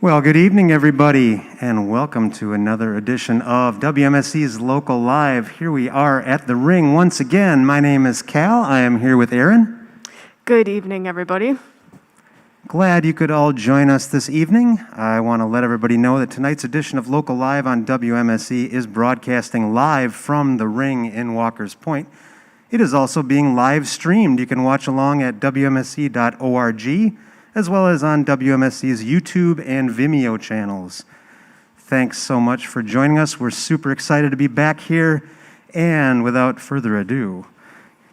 Well, good evening, everybody, and welcome to another edition of WMSC's Local Live. Here we are at the Ring once again. My name is Cal. I am here with Aaron. Good evening, everybody. Glad you could all join us this evening. I want to let everybody know that tonight's edition of Local Live on WMSC is broadcasting live from the Ring in Walker's Point. It is also being live streamed. You can watch along at WMSC.org, as well as on WMSC's YouTube and Vimeo channels. Thanks so much for joining us. We're super excited to be back here. And without further ado,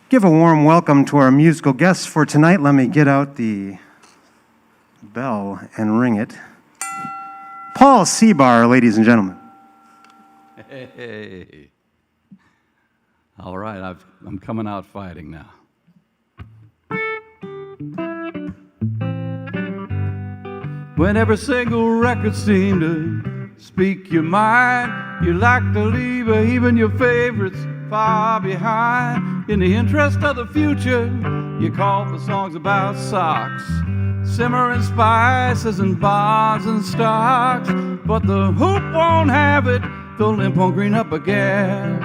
give a warm welcome to our musical guests for tonight. Let me get out the bell and ring it. Paul Cebar, ladies and gentlemen. Hey. All right, I'm coming out fighting now. When every single record seemed to speak your mind, you like to leave even your favorites far behind. In the interest of the future, you call for songs about socks, simmering spices and bonds and stocks. But the hoop won't have it, the limp won't green up again,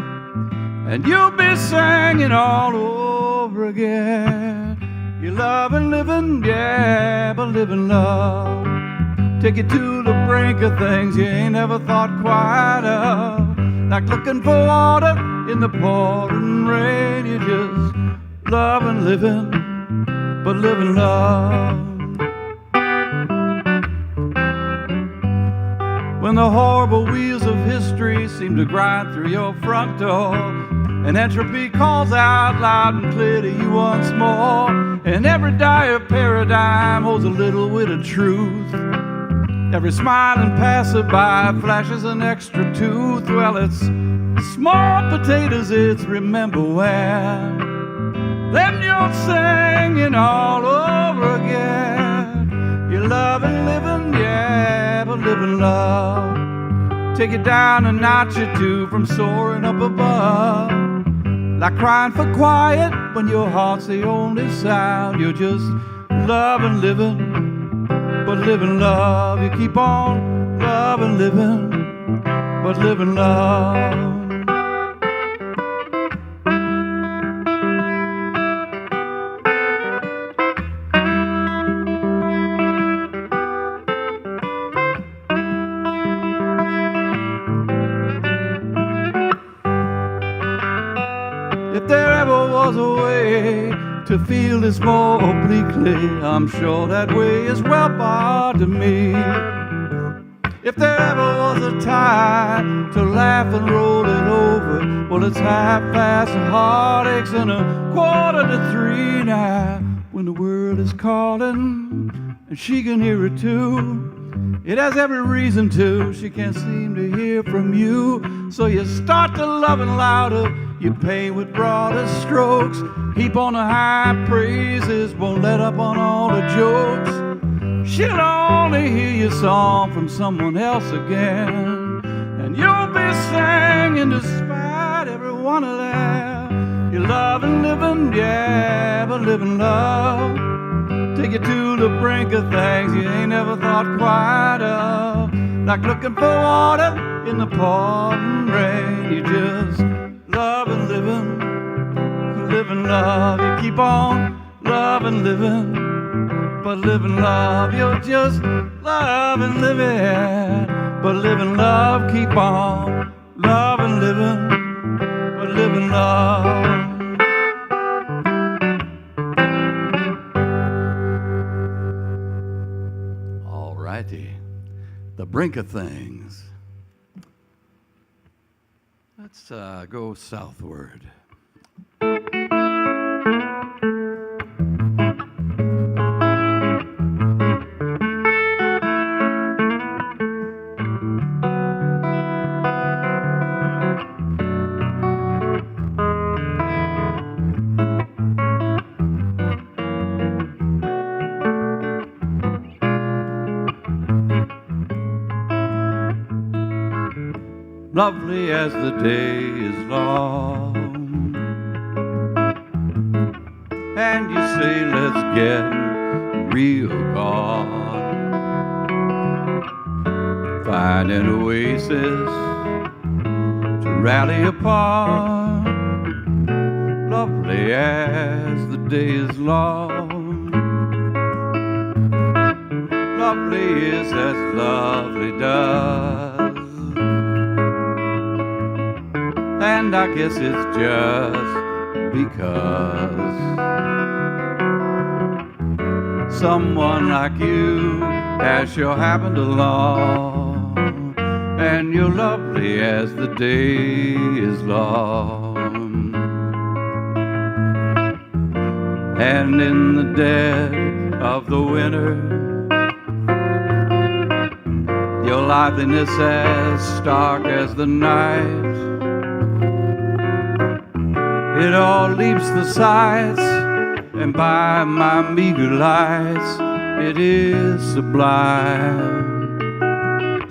and you'll be singing all over again. You love and living, yeah, but living love. Take you to the brink of things you ain't ever thought quite of. Like looking for water in the pouring rain. You just love and living, but living love. When the horrible wheels of history seem to grind through your front door, and entropy calls out loud and clear to you once more, and every dire paradigm holds a little bit of truth. Every smiling passerby flashes an extra tooth. Well, it's small potatoes, it's remember when. Then you're singing all over again. You love and living, yeah, but living love. Take it down a notch or two from soaring up above. Like crying for quiet when your heart's the only sound. You're just loving, living, but living love. You keep on loving, living, but living love. If there ever was a way to feel this more obliquely, I'm sure that way is well barred to me. If there ever was a time to laugh and roll it over, well, it's 2:30 heartaches and 2:45 now. When the world is calling and she can hear it too, it has every reason to. She can't seem to hear from you, so you start to loving louder. You paint with broader strokes, heap on the high praises, won't let up on all the jokes. She'll only hear your song from someone else again, and you'll be singing despite every one of them. You love and living, yeah, but living love. Take you to the brink of things you ain't never thought quite of. Like looking for water in the pouring rain. You just love and living, living love. You keep on loving, living, but living love. You're just love and living, but living love. Keep on loving, living, but living love. All righty, the brink of things. Let's go southward. Lovely as the day is long, and you say let's get real gone. find an oasis to rally upon, lovely as the day is long. Lovely is as lovely does, and I guess it's just because someone like you has sure happened along, and you're lovely as the day is long. And in the dead of the winter, your liveliness as stark as the night, it all leaps the sights, and by my meager lights it is sublime.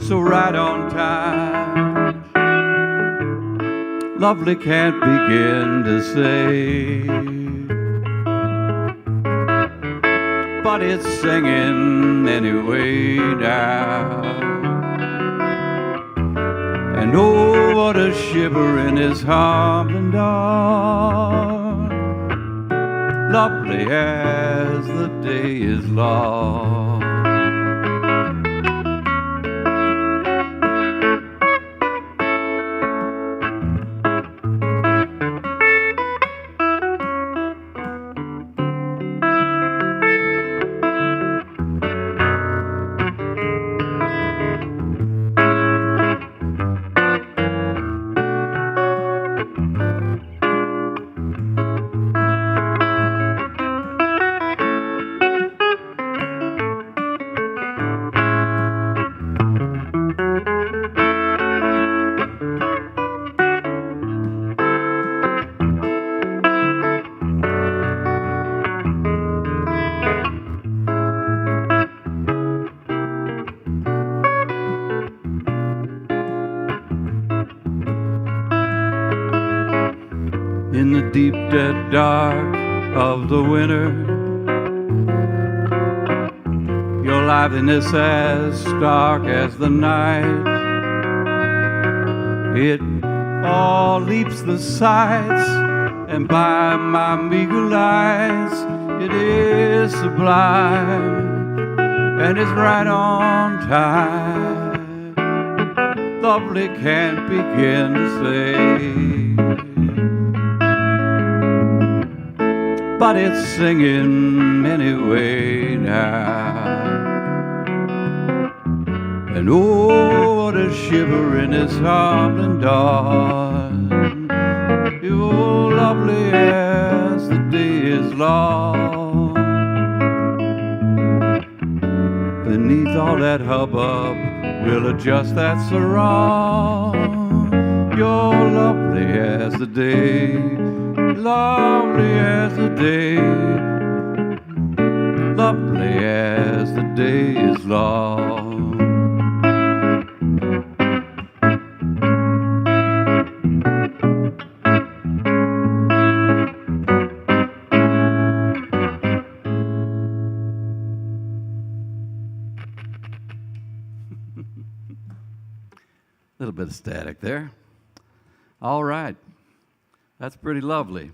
So right on time, lovely can't begin to say, but it's singing anyway now. And oh, what a shiver in his humbling dawn, lovely as the day is long. In the deep dead dark of the winter, your liveliness as stark as the night, it all leaps the sights, and by my meager lights it is sublime, and it's right on time. Lovely can't begin to say, but it's singing anyway now. And oh, what a shiver in his humbling dawn, you're lovely as the day is long. Beneath all that hubbub, we'll adjust that sarong. You're lovely as the day, lovely as the day, lovely as the day is long. A little bit of static there. All right, that's pretty lovely.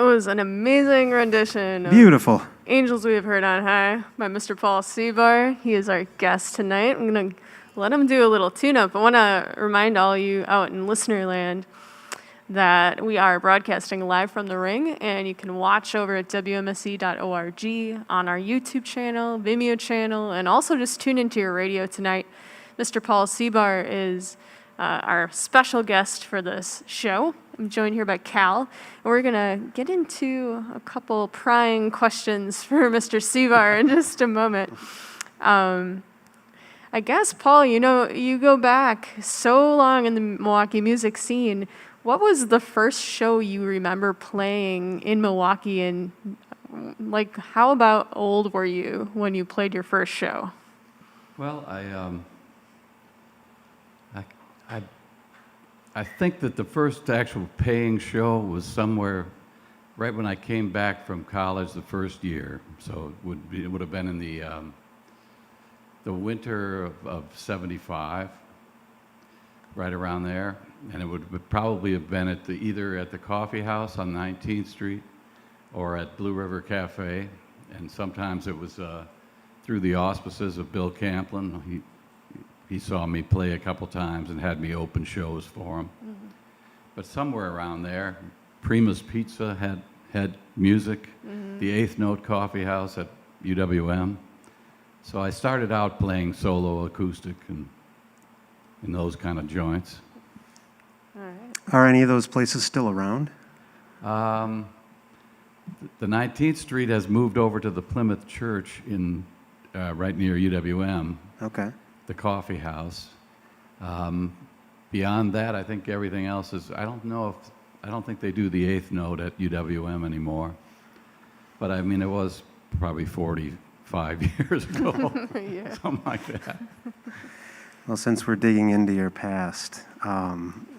was an amazing rendition of Beautiful. Angels We Have Heard on High by Mr. Paul Cebar. He is our guest tonight. I'm going to let him do a little tune-up. I want to remind all you out in listener land that we are broadcasting live from the ring, and you can watch over at WMSE.org on our YouTube channel, Vimeo channel, and also just tune into your radio tonight. Mr. Paul Cebar is our special guest for this show. I'm joined here by Cal, and we're going to get into a couple prying questions for Mr. Cebar in just a moment. I guess, Paul, you go back so long in the Milwaukee music scene. What was the first show you remember playing in Milwaukee, and how about old were you when you played your first show? Well, I think that the first actual paying show was somewhere right when I came back from college the first year. So it would have been in the winter of '75, right around there. And it would probably have been either at the Coffee House on 19th Street or at Blue River Cafe. And sometimes it was through the auspices of Bill Camplin. He saw me play a couple times and had me open shows for him. Mm-hmm. But somewhere around there, Prima's Pizza had music, the Eighth Note Coffee House at UWM. So I started out playing solo acoustic and in those kind of joints. All right. Are any of those places still around? The 19th Street has moved over to the Plymouth Church in right near UWM. Okay. The Coffee House. Beyond that, I think everything else is, I don't think they do the Eighth Note at UWM anymore. But I mean, it was probably 45 years ago, Yeah. something like that. Well, since we're digging into your past,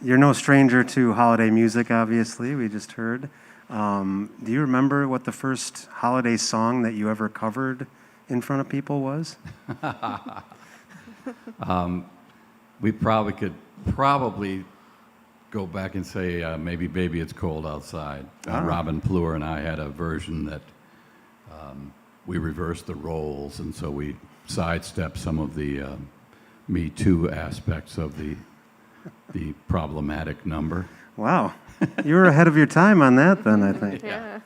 you're no stranger to holiday music, obviously, we just heard. Do you remember what the first holiday song that you ever covered in front of people was? We probably could go back and say maybe Baby It's Cold Outside. Robin Pleur and I had a version that we reversed the roles, and so we sidestepped some of the Me Too aspects of the problematic number. Wow. You were ahead of your time on that then, I think. Yeah.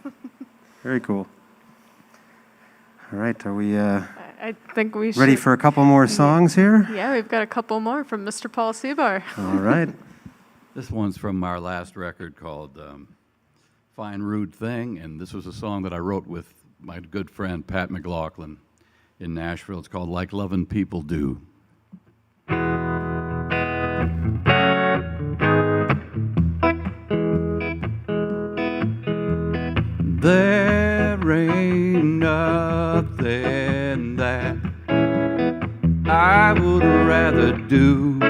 Very cool. All right, are we I think we should. ready for a couple more songs here? Yeah, we've got a couple more from Mr. Paul Cebar. All right. This one's from our last record called Fine Rude Thing, and this was a song that I wrote with my good friend Pat McLaughlin in Nashville. It's called Like Lovin' People Do. There ain't nothing that I would rather do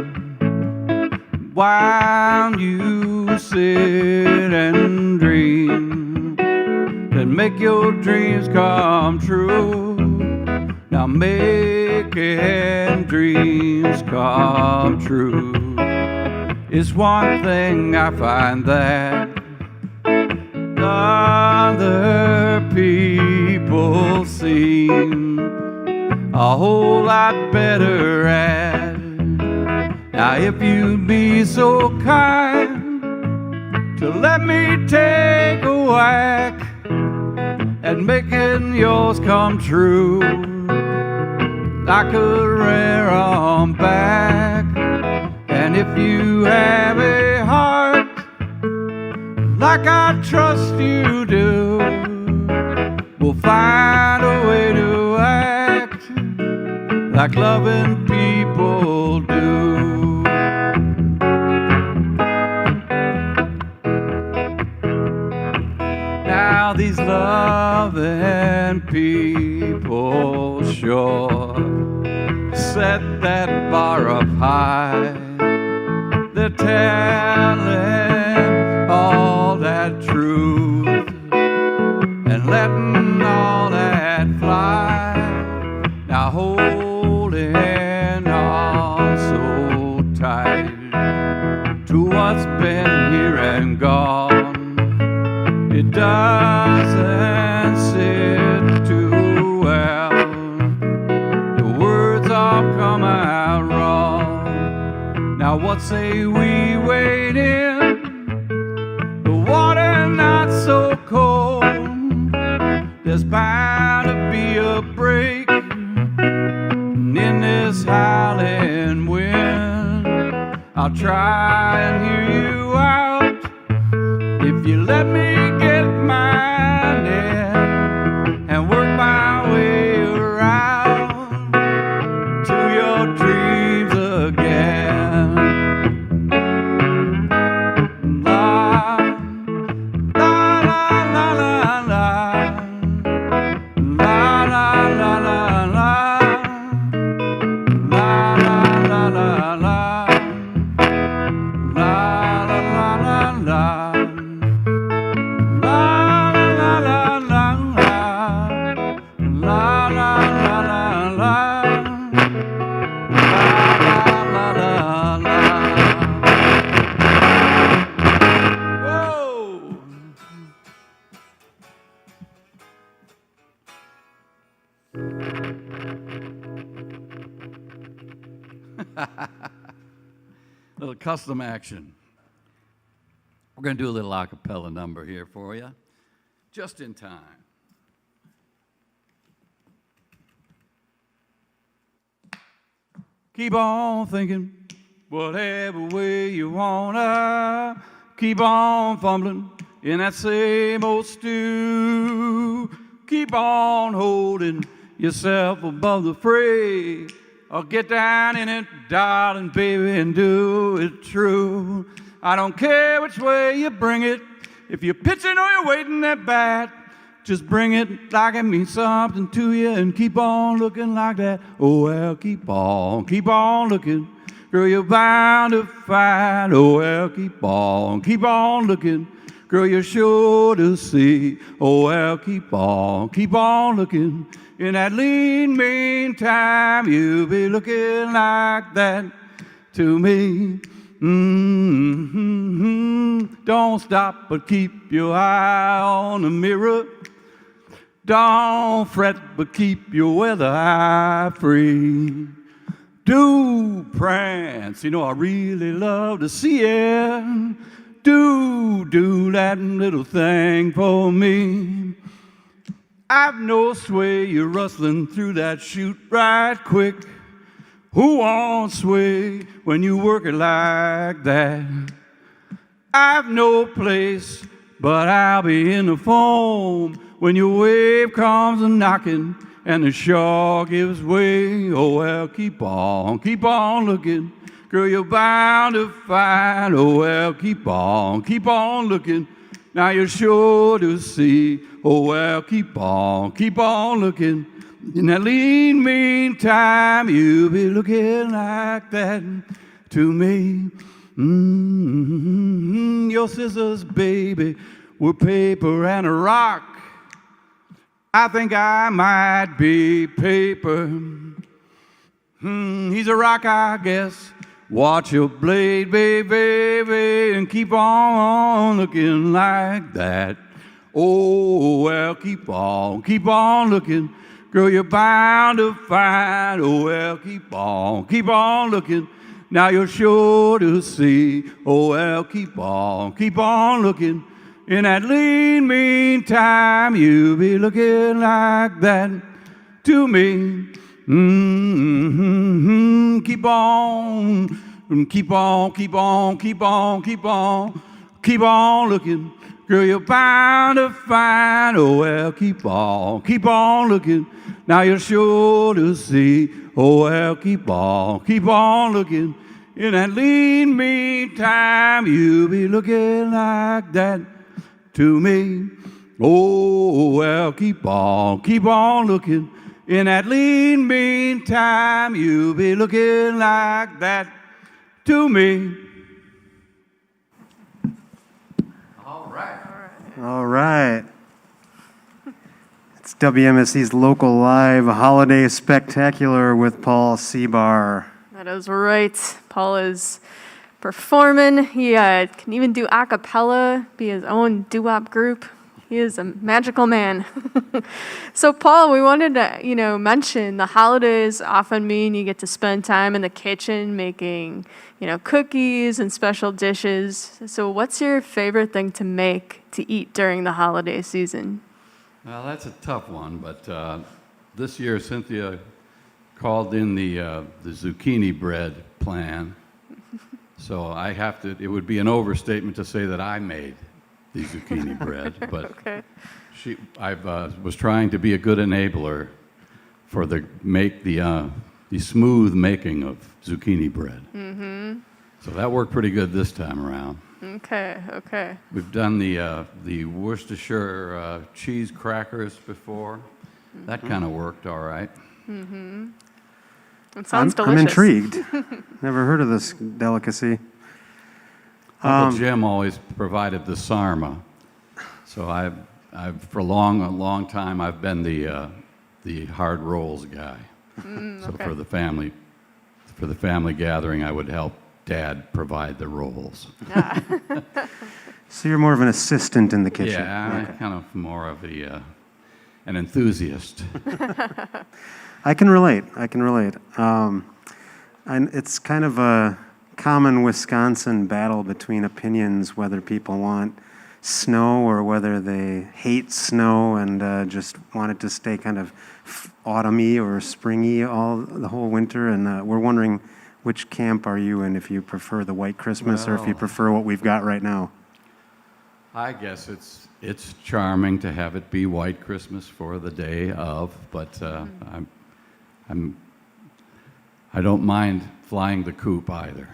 while you sit and dream than make your dreams come true. Now making dreams come true is one thing I find that other people seem a whole lot better at. Now if you'd be so kind to let me take a whack at making yours come true, I could rear 'em back. And if you have a heart like I trust you do, we'll find a way to act like loving people do. Now these loving people sure set that bar up high. They're telling all that truth and letting all that fly. Now holding on so tight to what's been here and gone, it does Now what say we wade in? The water not so cold. There's bound to be a break in this howling wind. I'll try and hear you out if you let me get my net and work my way around to your dreams again. La, la, la, la, la, la. La, la, la, la, la. La, la, la, la, la. La, la, la, la, la. La, la, la, la, la. La, la, la, la, la. La, la, la, la. Whoa! Little custom action. We're going to do a little a cappella number here for you, just in time. Keep on thinking, whatever way you wanna. Keep on fumbling in that same old stew. Keep on holding yourself above the fray. Or get down in it, darling, baby, and do it true. I don't care which way you bring it. If you're pitching or you're waiting at bat, just bring it like it means something to you and keep on looking like that. Oh, well, keep on looking. Girl, you're bound to find. Oh, well, keep on looking. Girl, you're sure to see. Oh, well, keep on looking. In that lean, mean time, you'll be looking like that to me. Mm-hmm. Don't stop, but keep your eye on the mirror. Don't fret, but keep your weather eye free. Do prance, you know I really love to see it. Do that little thing for me. I've no sway, you're rustling through that chute right quick. Who won't sway when you work it like that? I've no place, but I'll be in the foam when your wave comes a-knocking and the shore gives way. Oh, well, keep on looking. Girl, you're bound to find. Oh, well, keep on looking. Now you're sure to see. Oh, well, keep on looking. In that lean, mean time, you'll be looking like that to me. Mm-hmm. Your scissors, baby, were paper and a rock. I think I might be paper. He's a rock, I guess. Watch your blade, baby, and keep on looking like that. Oh, well, keep on looking. Girl, you're bound to find. Oh, well, keep on looking. Now you're sure to see. Oh, well, keep on looking. In that lean, mean time, you'll be looking like that to me. Mm-hmm. Keep on looking. Girl, you're bound to find. Oh, well, keep on looking. Now you're sure to see. Oh, well, keep on looking. In that lean, mean time, you'll be looking like that to me. Oh, well, keep on looking. In that lean, mean time, you'll be looking like that to me. All right. It's WMSC's local live holiday spectacular with Paul Cebar. That is right. Paul is performing. He can even do a cappella, be his own doo-wop group. He is a magical man. So, Paul, we wanted to, mention the holidays often mean you get to spend time in the kitchen making, cookies and special dishes. So, what's your favorite thing to make to eat during the holiday season? Well, that's a tough one, but this year Cynthia called in the zucchini bread plan. So it would be an overstatement to say that I made the zucchini bread, but Okay. I was trying to be a good enabler for the smooth making of zucchini bread. Mm-hmm. So that worked pretty good this time around. Okay. We've done the Worcestershire cheese crackers before. That kind of worked all right. It sounds delicious. I'm intrigued. Never heard of this delicacy. Uncle Jim always provided the sarma, so I've for a long time I've been the hard rolls guy. So Okay. for the family gathering, I would help Dad provide the rolls. So you're more of an assistant in the kitchen. Yeah, I'm kind of more of an enthusiast. I can relate. And it's kind of a common Wisconsin battle between opinions, whether people want snow or whether they hate snow and just want it to stay kind of autumny or springy the whole winter. And we're wondering which camp are you in, if you prefer the white Christmas or if you Well, prefer what we've got right now. I guess it's charming to have it be White Christmas for the day of, but I don't mind flying the coop either.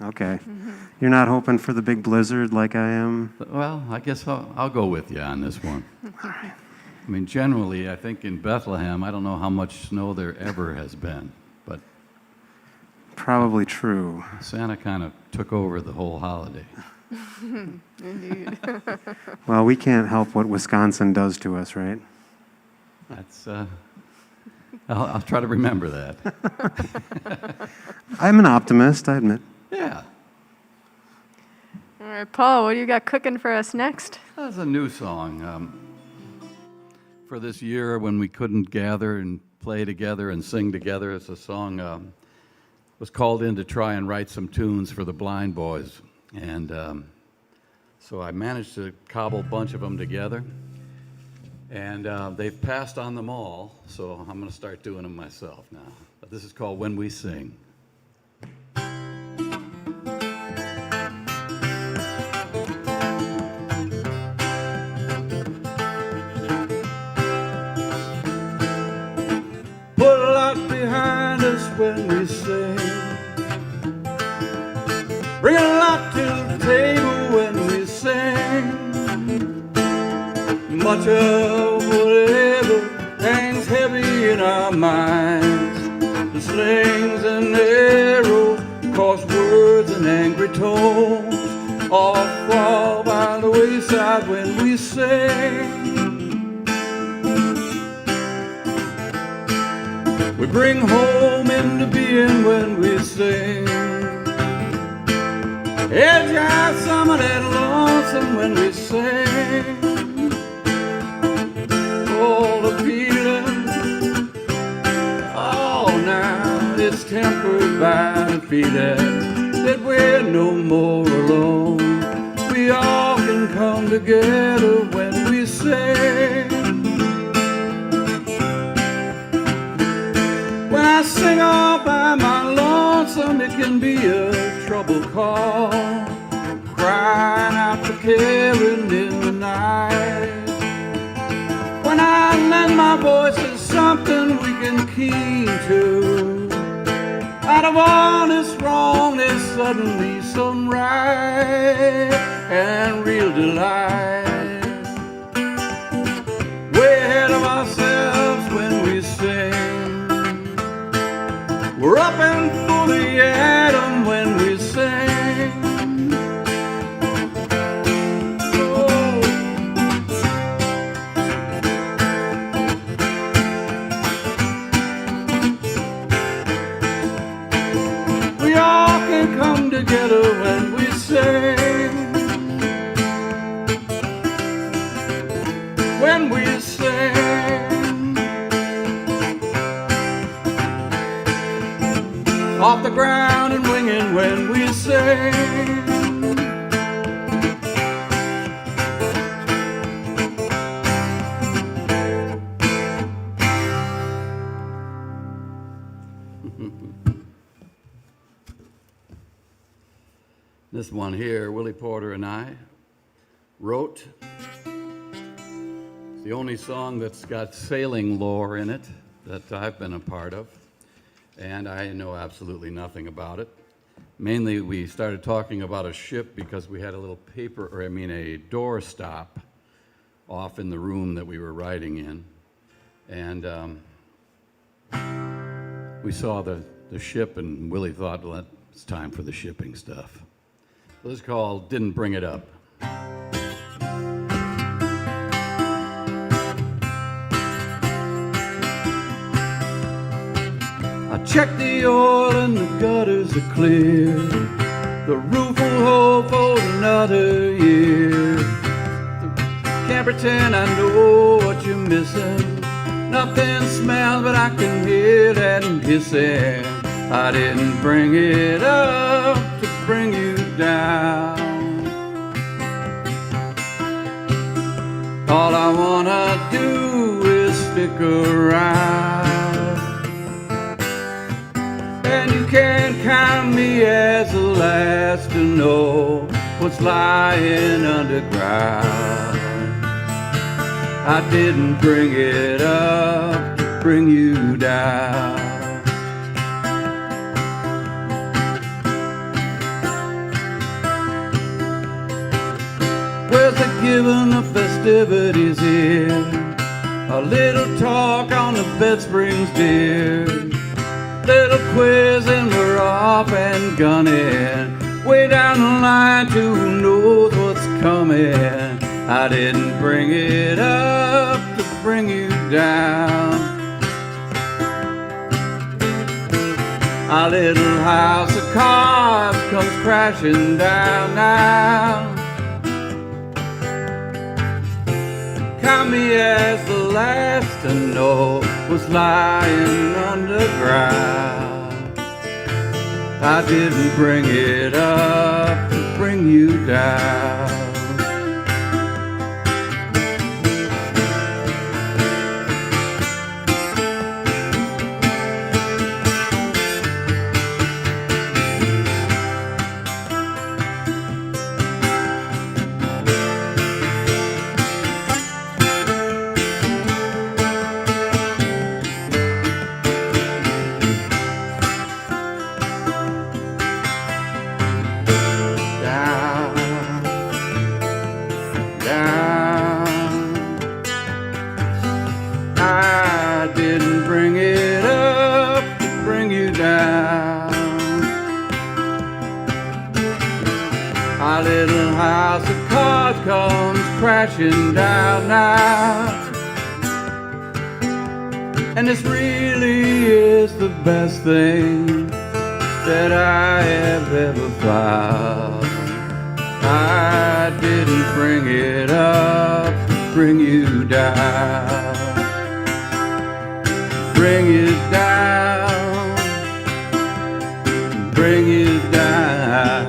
Okay. You're not hoping for the big blizzard like I am? Well, I guess I'll go with you on this one. All right. I mean, generally, I think in Bethlehem, I don't know how much snow there ever has been, but Probably true. Santa kind of took over the whole holiday. Indeed. Well, we can't help what Wisconsin does to us, right? That's I'll try to remember that. I'm an optimist, I admit. Yeah, All right, Paul, what do you got cooking for us next? that's a new song. For this year when we couldn't gather and play together and sing together, it's a song was called in to try and write some tunes for the Blind Boys. And so I managed to cobble a bunch of them together. And they've passed on them all, so I'm going to start doing them myself now. But this is called When We Sing. Put a lot behind us when we sing. Bring a lot to the table when we sing. Much of whatever hangs heavy in our minds. The slings and arrows, coarse words and angry tones, all fall by the wayside when we sing. We bring home into being when we sing. Edge out some of that lonesome when we sing. All the feeling, oh now it's tempered by the feeling that we're no more alone. We all can come together when we sing. When I sing all by my lonesome, it can be a trouble call, crying out for caring in the night. When I lend my voice to something we can keen to, out of all this wrong there's suddenly some right and real delight. Way ahead of ourselves when we sing. We're up and full the atom when we sing. Oh. We all can come together when we sing. off the ground and winging when we sing. This one here, Willie Porter and I wrote. It's the only song that's got sailing lore in it that I've been a part of, and I know absolutely nothing about it. Mainly, we started talking about a ship because we had a little a door stop off in the room that we were writing in, and we saw the ship, and Willie thought, well, it's time for the shipping stuff. This is called Didn't Bring It Up. I checked the oil and the gutters are clear. The roof will hold for another year. Can't pretend I know what you're missing. Nothing smells, but I can hear that hissing. I didn't bring it up to bring you down. All I wanna do is stick around, and you can count me as the last to know what's lying underground. I didn't bring it up to bring you down. Where's the giving of festivities here? A little talk on the bed springs, dear. Little quiz and we're off and gunning. Way down the line to who knows what's coming. I didn't bring it up to bring you down. Our little house of cards comes crashing down now. Count me as the last to know what's lying underground. I didn't bring it up to bring you down. Our little house of cards comes crashing down now. And this really is the best thing that I have ever found. I didn't bring it up to bring you down. Bring it down. Bring it down.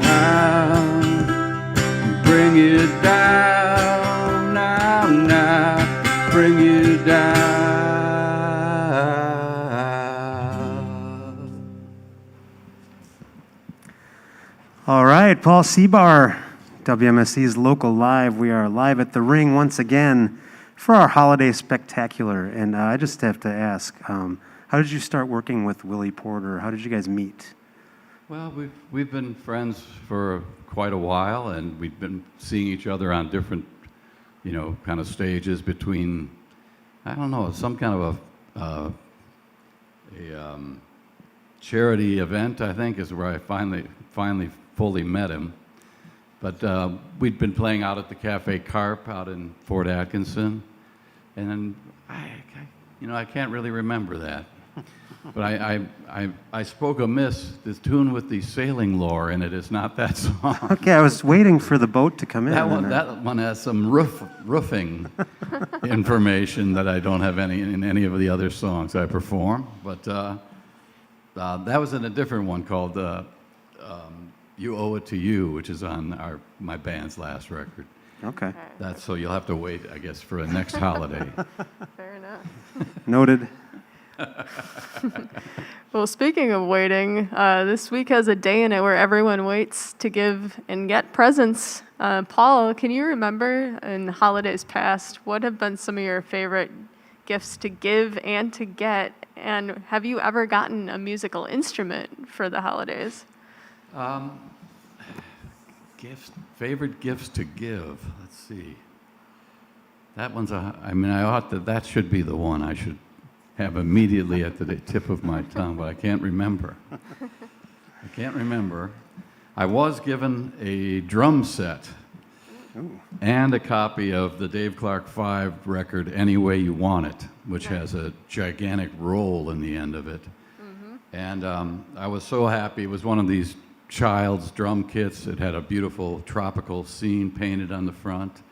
Bring it down now, now, bring it down. All right, Paul Cebar, WMSC's Local Live. We are live at the Ring once again for our holiday spectacular. And I just have to ask, how did you start working with Willie Porter? How did you guys meet? Well, we've been friends for quite a while, and we've been seeing each other on different, kind of stages between, I don't know, some kind of a charity event, I think, is where I finally fully met him. But we'd been playing out at the Cafe Carp out in Fort Atkinson, and then I can't really remember that. But I spoke amiss. This tune with the sailing lore in it is not that song. Okay, I was waiting for the boat to come in. That one has some roofing information that I don't have in any of the other songs I perform. But That was in a different one called "You Owe It to You," which is on my band's last record. Okay. That's so you'll have to wait, I guess, for a next holiday. Fair enough. Noted. Well, speaking of waiting, this week has a day in it where everyone waits to give and get presents. Paul, can you remember in holidays past, what have been some of your favorite gifts to give and to get? And have you ever gotten a musical instrument for the holidays? Favorite gifts to give. Let's see. That one's that should be the one I should have immediately at the tip of my tongue, but I can't remember. I was given a drum set and a copy of the Dave Clark 5 record, Any Way You Want It, which has a gigantic roll in the end of it. And I was so happy. It was one of these child's drum kits. It had a beautiful tropical scene painted on the front.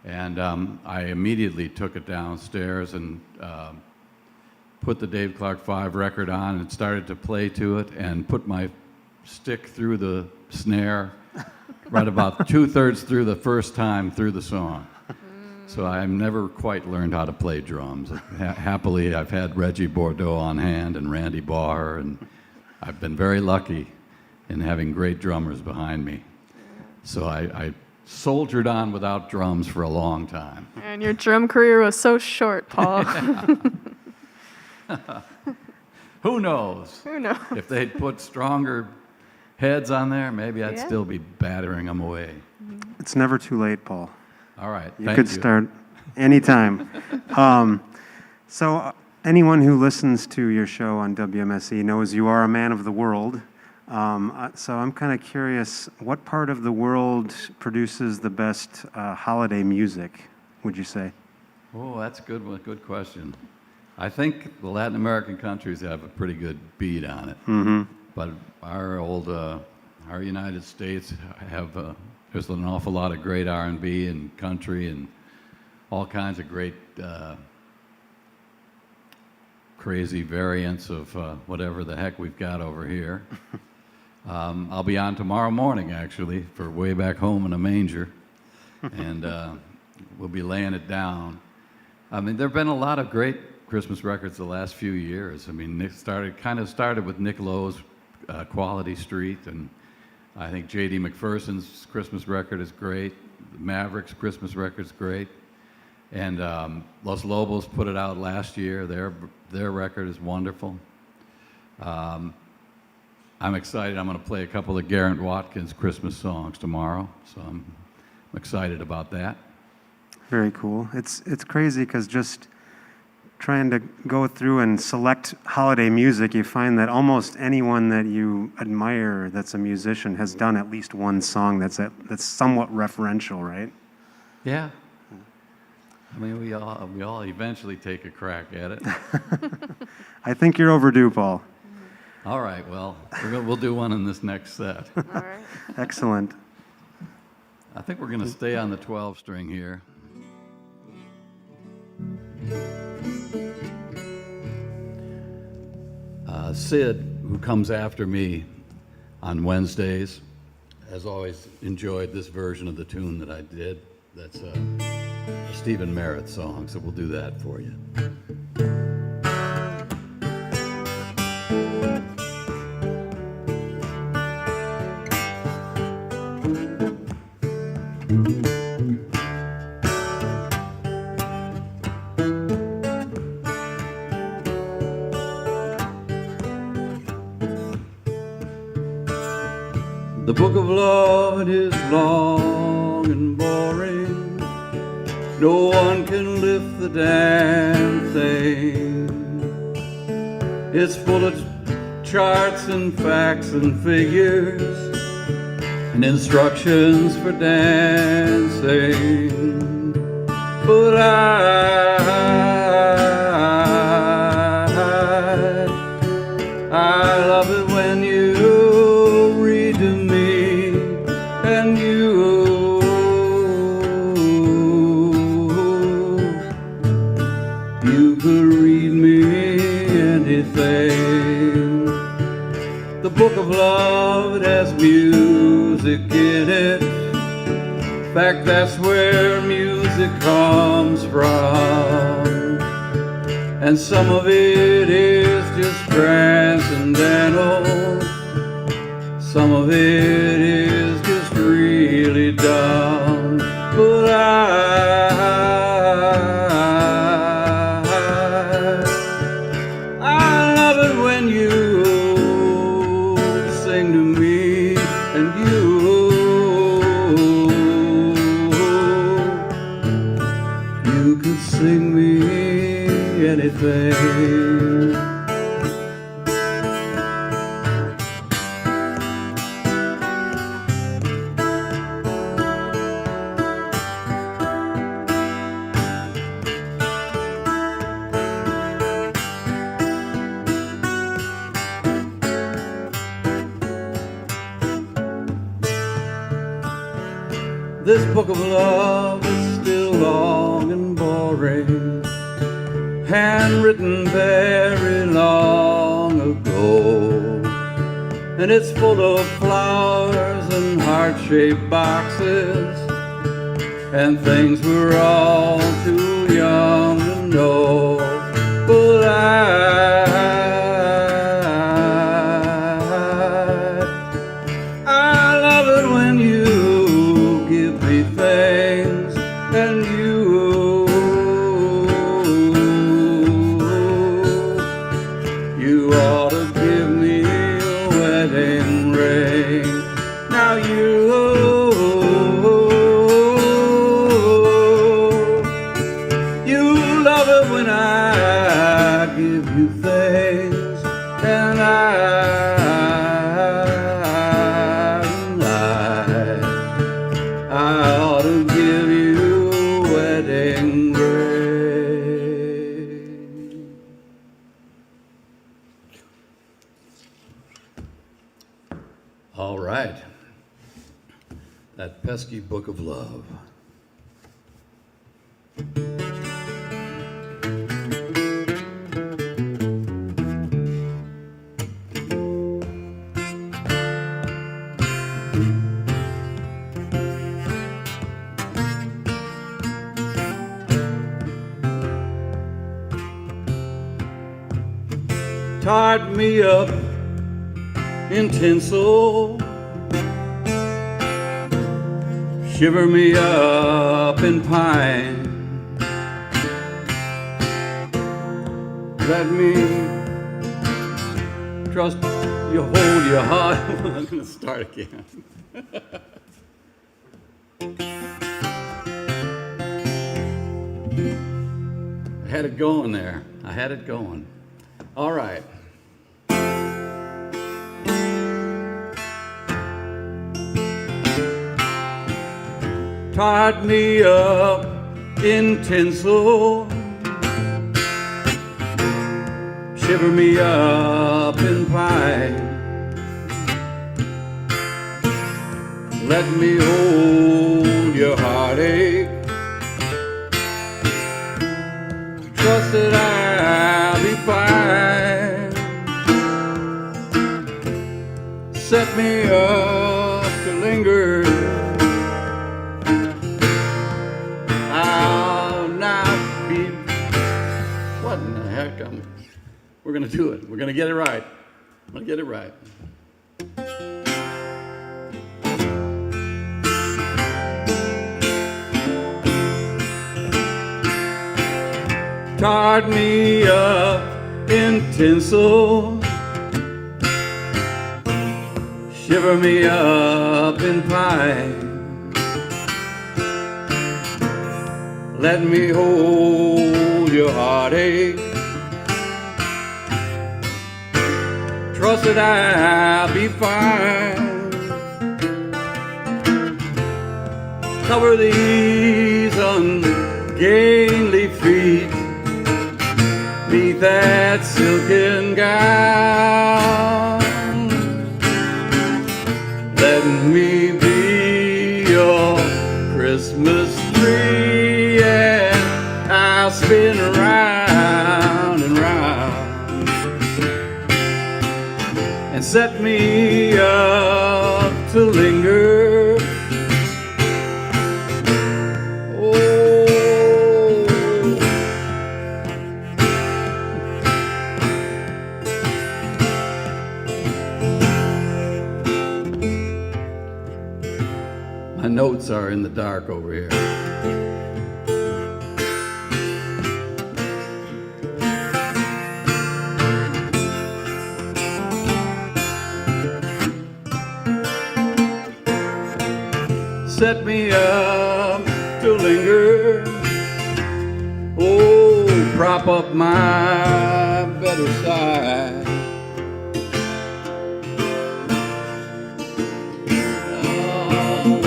And I immediately took it downstairs and put the Dave Clark 5 record on and started to play to it and put my stick through the snare right about 2/3 through the first time through the song. So I've never quite learned how to play drums. Happily, I've had Reggie Bordeaux on hand and Randy Barr, and I've been very lucky in having great drummers behind me. So I soldiered on without drums for a long time. And your drum career was so short, Paul. Who knows? Who knows? If they'd put stronger heads on there, maybe I'd still be battering them away. It's never too late, Paul. All right, You could start anytime. So anyone who listens to your show on WMSE knows you are a man of the world. So I'm kind of curious, what part of the world produces the best holiday music, would you say? Oh, that's a good one. Good question. I think the Latin American countries have a pretty good beat on it. But our United States there's an awful lot of great R&B and country and all kinds of great crazy variants of whatever the heck we've got over here. I'll be on tomorrow morning, actually, for Way Back Home in a Manger, and we'll be laying it down. I mean, there have been a lot of great Christmas records the last few years. I mean, Nick started with Nick Lowe's Quality Street, and I think J.D. McPherson's Christmas record is great. Maverick's Christmas record's great. And Los Lobos put it out last year. Their record is wonderful. I'm excited. I'm going to play a couple of Garrett Watkins Christmas songs tomorrow, so I'm excited about that. Very cool. It's crazy because just trying to go through and select holiday music, you find that almost anyone that you admire that's a musician has done at least one song that's somewhat referential, right? Yeah. I mean, we all eventually take a crack at it. I think you're overdue, Paul. All right, well, we'll do one in this next set. All right. Excellent. I think we're going to stay on the 12-string here. Sid, who comes after me on Wednesdays, has always enjoyed this version of the tune that I did. That's a Stephen Merritt song, so we'll do that for you. The book of love, it is long and boring. No one can lift the damn thing. It's full of charts and facts and figures and instructions for dancing. But I love it when you read to me, and you could read me anything. The book of love, it has music in it. In fact, that's where music comes from. And some of it is just transcendental. Some of it is just really dumb. But I love it when you sing to me, and you could sing me anything. This book of love is still long and boring, handwritten very long ago. And it's full of flowers and heart-shaped boxes and things we're all too young to know. But I love it when you give me things, and you ought to give me a wedding ring. Now you love it when I give you things, and I ought to give you a wedding ring. All right. That pesky book of love. Tied me up in tinsel, shiver me up in pine. Let me trust you, hold your heart. I'm gonna start again. I had it going there. I had it going. All right. Tied me up in tinsel, shiver me up in pine. Let me hold your heartache, trust that I'll be fine. Set me up to linger, I'll not be. What in the heck? We're gonna do it. We're gonna get it right. I'm gonna get it right. Tied me up in tinsel, shiver me up in pine. Let me hold your heartache, trust that I'll be fine. Cover these ungainly feet, beneath that silken gown. Let me be your Christmas tree, and I'll spin round and round and set me up to linger. Oh, my notes are in the dark over here. Set me up to linger. Oh, prop up my better side. Oh,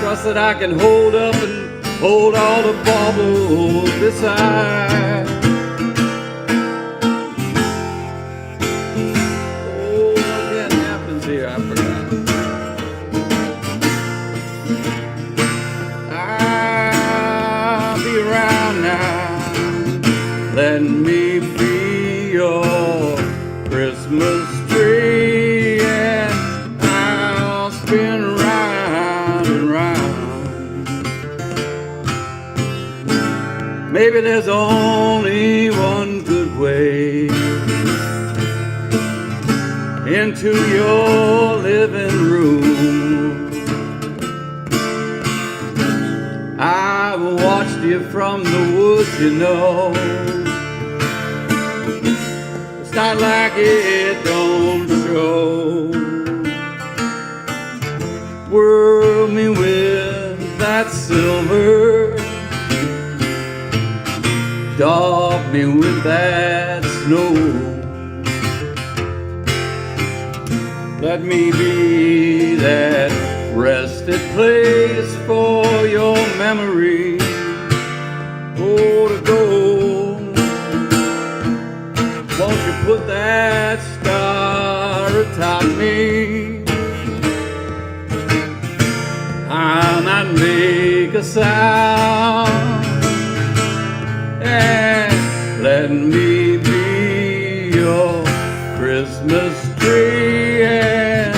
trust that I can hold up and hold all the baubles beside. Oh, what happens here? I forgot. Let me be your Christmas tree, and I'll spin round and round. Maybe there's only one good way into your living room. I've watched you from the woods, you know. It's not like it don't show. Whirl me with that silver, daub me with that snow. Let me be that rested place for your memory. Oh, to go. Won't you put that star atop me? I'll not make a sound, and let me be your Christmas tree, and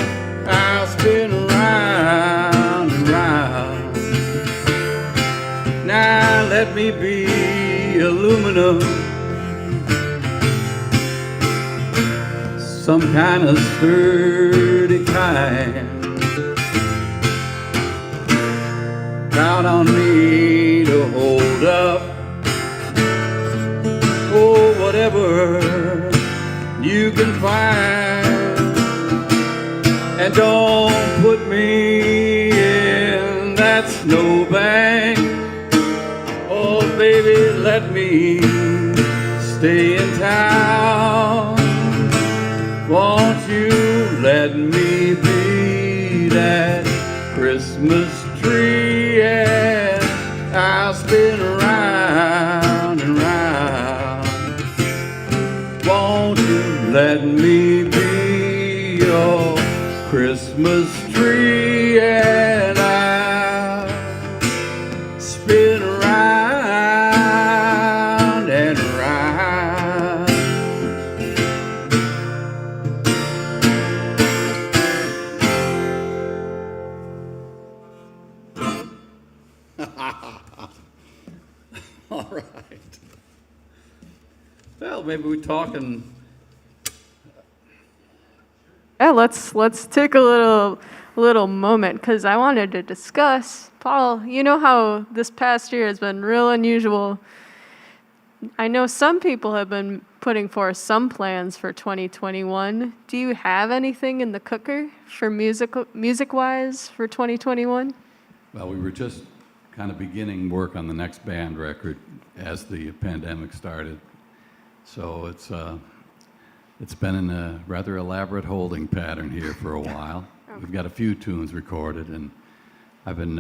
I'll spin round and round. Now let me be aluminum, some kind of sturdy kind. Count on me to hold up, oh, whatever you can find. And don't put me in that snowbank. Oh, baby, let me stay in town. Won't you let me be that Christmas tree, and I'll spin around and round. Won't you let me be your Christmas tree, and I'll spin around and round. All right. Well, maybe we're talking. Yeah, let's take a little moment, because I wanted to discuss, Paul, you know how this past year has been real unusual. I know some people have been putting forth some plans for 2021. Do you have anything in the cooker for music-wise for 2021? Well, we were just kind of beginning work on the next band record as the pandemic started. So it's been in a rather elaborate holding pattern here for a while. We've got a few tunes recorded, and I've been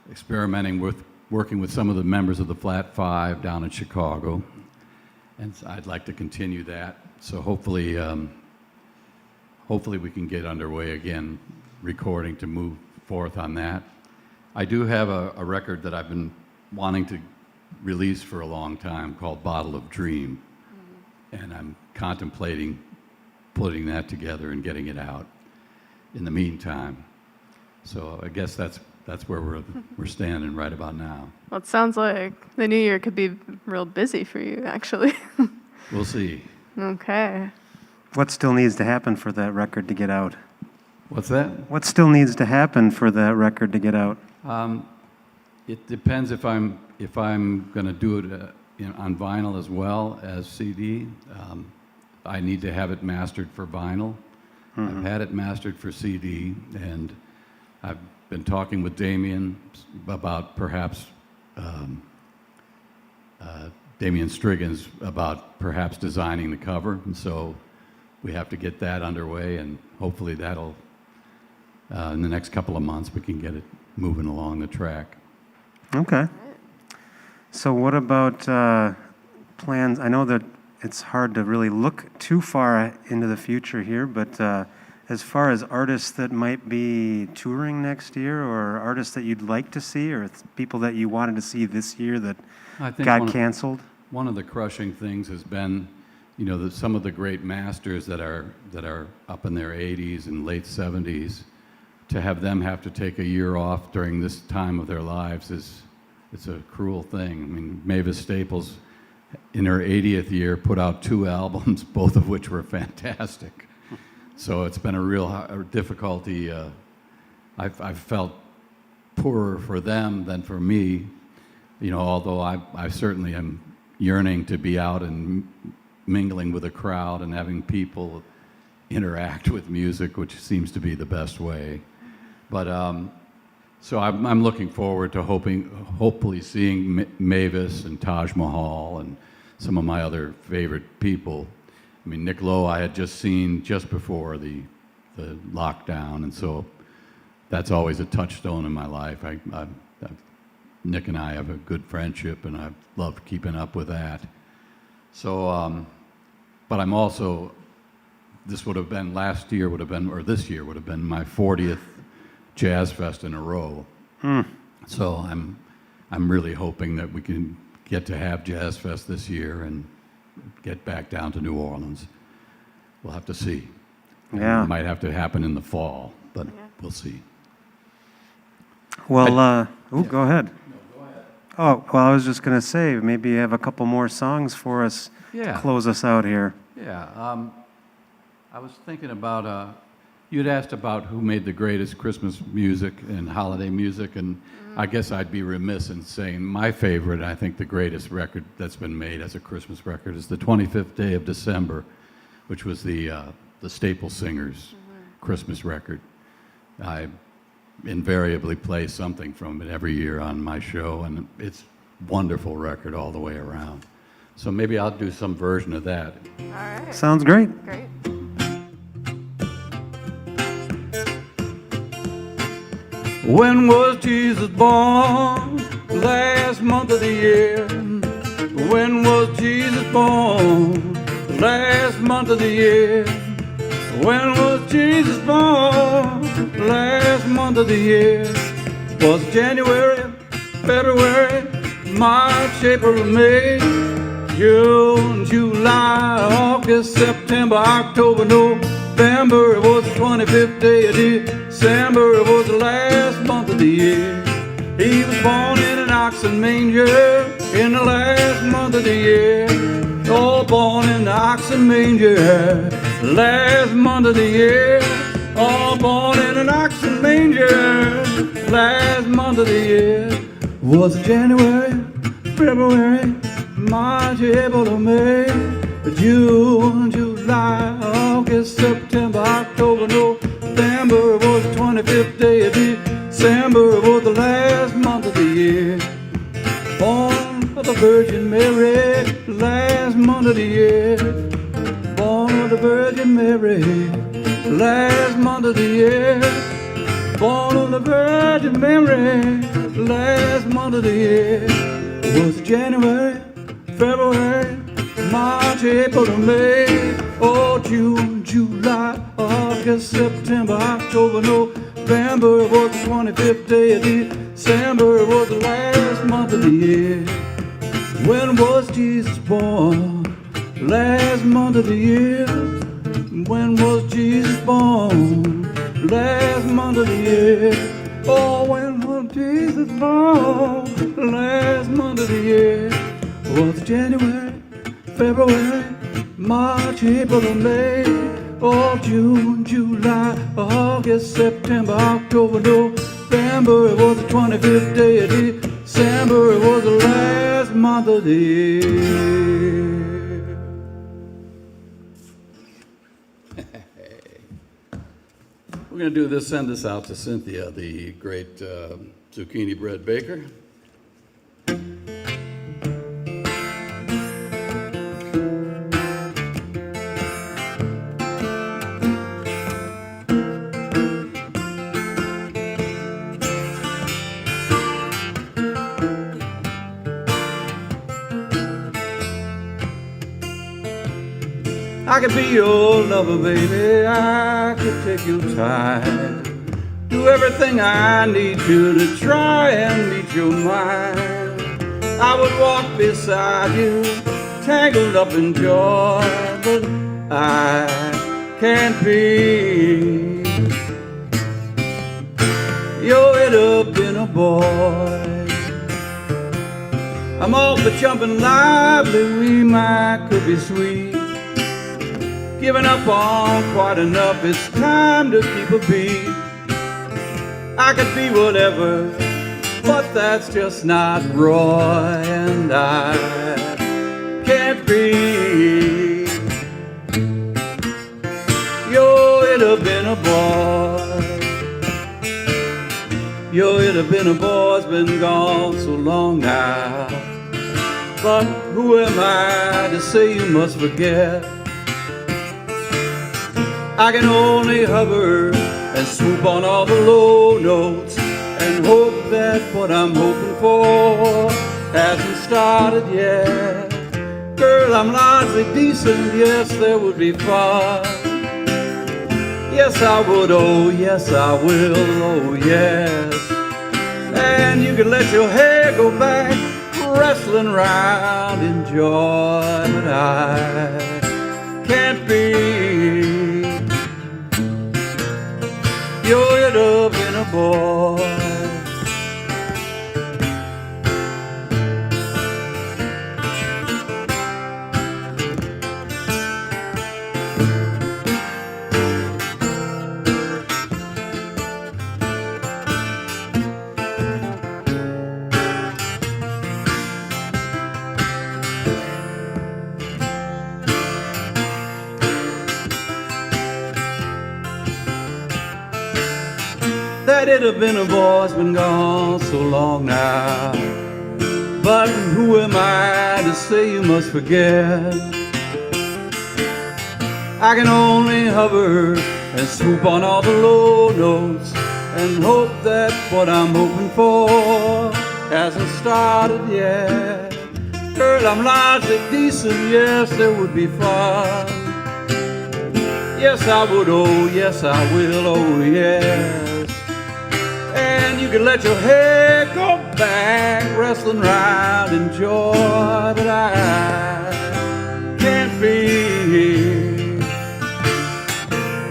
experimenting with working with some of the members of the Flat Five down in Chicago, and I'd like to continue that. So hopefully we can get underway again, recording to move forth on that. I do have a record that I've been wanting to release for a long time called Bottle of Dream, and I'm contemplating putting that together and getting it out in the meantime. So I guess that's where we're standing right about now. Well, it sounds like the new year could be real busy for you, actually. We'll see. Okay. What still needs to happen for that record to get out? What's that? What still needs to happen for that record to get out? It depends if I'm going to do it on vinyl as well as CD. I need to have it mastered for vinyl. I've had it mastered for CD, and I've been talking with Damien about perhaps Damien Striggins about perhaps designing the cover, and so we have to get that underway, and hopefully that'll in the next couple of months we can get it moving along the track. Okay. So what about plans? I know that it's hard to really look too far into the future here, but as far as artists that might be touring next year, or artists that you'd like to see, or people that you wanted to see this year that got canceled? One of the crushing things has been, some of the great masters that are up in their 80s and late 70s, to have them have to take a year off during this time of their lives it's a cruel thing. I mean, Mavis Staples, in her 80th year, put out 2 albums, both of which were fantastic. So it's been a real difficulty. I've felt poorer for them than for me, although I certainly am yearning to be out and mingling with a crowd and having people interact with music, which seems to be the best way. But so I'm looking forward to hopefully seeing Mavis and Taj Mahal and some of my other favorite people. I mean, Nick Lowe I had just seen just before the lockdown, and so that's always a touchstone in my life. Nick and I have a good friendship, and I've loved keeping up with that. So, but I'm also, this year would have been my 40th Jazz Fest in a row. So I'm really hoping that we can get to have Jazz Fest this year and get back down to New Orleans. We'll have to see. Yeah. It might have to happen in the fall, but we'll see. Well, go ahead. Oh, well, I was just going to say, maybe you have a couple more songs for us to close us out here. Yeah. I was thinking about, you'd asked about who made the greatest Christmas music and holiday music, and I guess I'd be remiss in saying my favorite, I think the greatest record that's been made as a Christmas record is the 25th Day of December, which was the Staple Singers Christmas record. I invariably play something from it every year on my show, and it's a wonderful record all the way around. So maybe I'll do some version of that. All right. Sounds great. Great. When was Jesus born? Last month of the year. When was Jesus born? Last month of the year. When was Jesus born? Last month of the year. Was it January, February, March, April, May, June, July, August, September, October, November? It was the 25th day of December. It was the last month of the year. He was born in an oxen manger in the last month of the year. Oh, born in the oxen manger, last month of the year. Oh, born in an oxen manger, last month of the year. Was it January, February, March, April, or May, June, July, August, September, October, November? It was the 25th day of December. It was the last month of the year. Born of the Virgin Mary, last month of the year. Born of the Virgin Mary, last month of the year. Born of the Virgin Mary, last month of the year. Was it January, February, March, April, or May? Oh, June, July, August, September, October, November. It was the 25th day of December. It was the last month of the year. When was Jesus born? Last month of the year. When was Jesus born? Last month of the year. Oh, when was Jesus born? Last month of the year. Was it January, February, March, April, or May? Oh, June, July, August, September, October, November. It was the 25th day of December. It was the last month of the year. We're going to do this, send this out to Cynthia, the great zucchini bread baker. I could be your lover, baby, I could take your time, do everything I need to try and meet your mind. I would walk beside you, tangled up in joy, but I can't be your it-up-in-a boy. I'm off but jumping lively, we might could be sweet. Giving up on quite enough, it's time to keep a beat. I could be whatever, but that's just not Roy, and I can't be your it-have-been-a boy. Your it-have-been-a boy's been gone so long now, but who am I to say you must forget? I can only hover and swoop on all the low notes and hope that what I'm hoping for hasn't started yet. Girl, I'm largely decent, yes, there would be fun. Yes, I would, oh, yes, I will, oh, yes. And you can let your hair go back, wrestling round in joy, but I can't be your it-have-been-a boy. That it-have-been-a boy's been gone so long now, but who am I to say you must forget? I can only hover and swoop on all the low notes and hope that what I'm hoping for hasn't started yet. Girl, I'm largely decent, yes, there would be fun. Yes, I would, oh, yes, I will, oh, yes. And you can let your hair go back, wrestling round in joy, but I can't be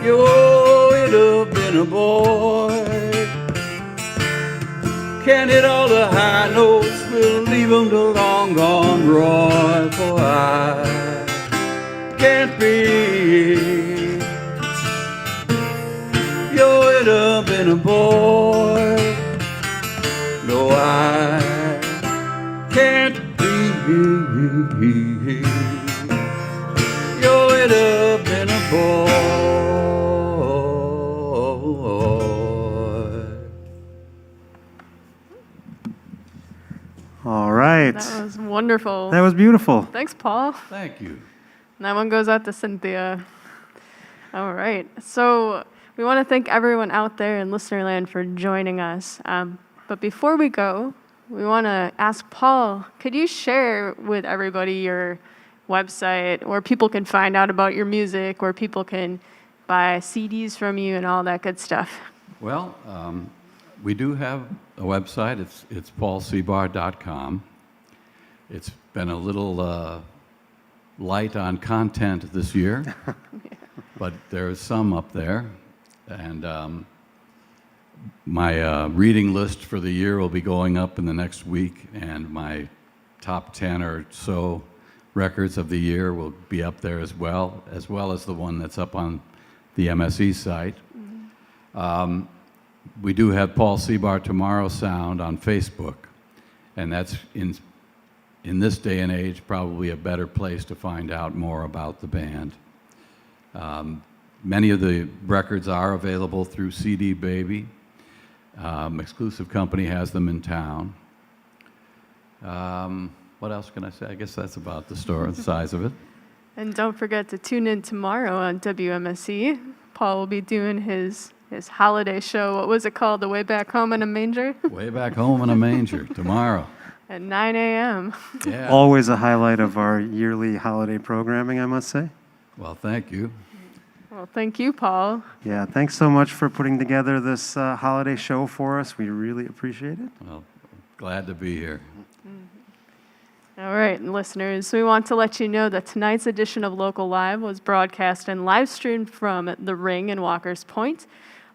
your it-have-been-a boy. Can't hit all the high notes, we'll leave them to long gone Roy, for I can't be your it-have-been-a boy. No, I can't be your it-have-been-a boy. All right. That was wonderful. That was beautiful. Thanks, Paul. Thank you. And that one goes out to Cynthia. All right. So we want to thank everyone out there in Listenerland for joining us. But before we go, we want to ask Paul, could you share with everybody your website where people can find out about your music, where people can buy CDs from you and all that good stuff? Well, we do have a website. It's paulcebar.com. It's been a little light on content this year. but there's some up there. And my reading list for the year will be going up in the next week, and my top 10 or so records of the year will be up there as well as the one that's up on the MSE site. We do have Paul Cebar Tomorrow Sound on Facebook, and that's in this day and age probably a better place to find out more about the band. Many of the records are available through CD Baby. Exclusive Company has them in town. What else can I say? I guess that's about the size of it. And don't forget to tune in tomorrow on WMSE. Paul will be doing his holiday show. What was it called? The Way Back Home in a Manger? Way Back Home in a Manger tomorrow. At 9 a.m. Yeah. Always a highlight of our yearly holiday programming, I must say. Well, thank you. Well, thank you, Paul. Yeah, thanks so much for putting together this holiday show for us. We really appreciate it. Well, glad to be here. All right, listeners, we want to let you know that tonight's edition of Local Live was broadcast and live streamed from the Ring in Walker's Point.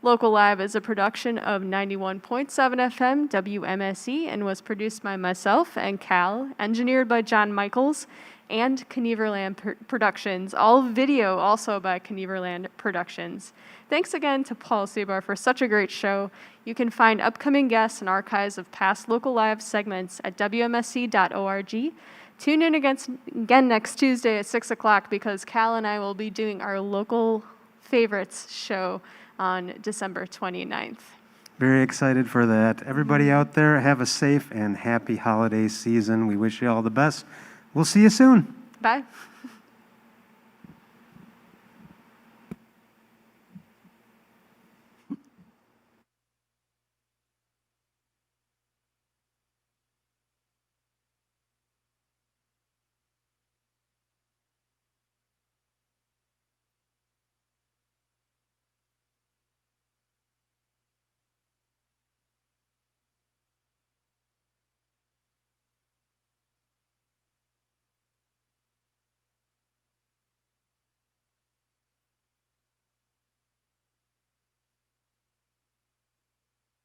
Local Live is a production of 91.7 FM WMSE and was produced by myself and Cal, engineered by John Michaels, and Knieverland Productions. All video also by Knieverland Productions. Thanks again to Paul Cebar for such a great show. You can find upcoming guests and archives of past Local Live segments at WMSC.org. Tune in again next Tuesday at 6 o'clock because Cal and I will be doing our Local Favorites show on December 29th. Very excited for that. Everybody out there, have a safe and happy holiday season. We wish you all the best. We'll see you soon. Bye.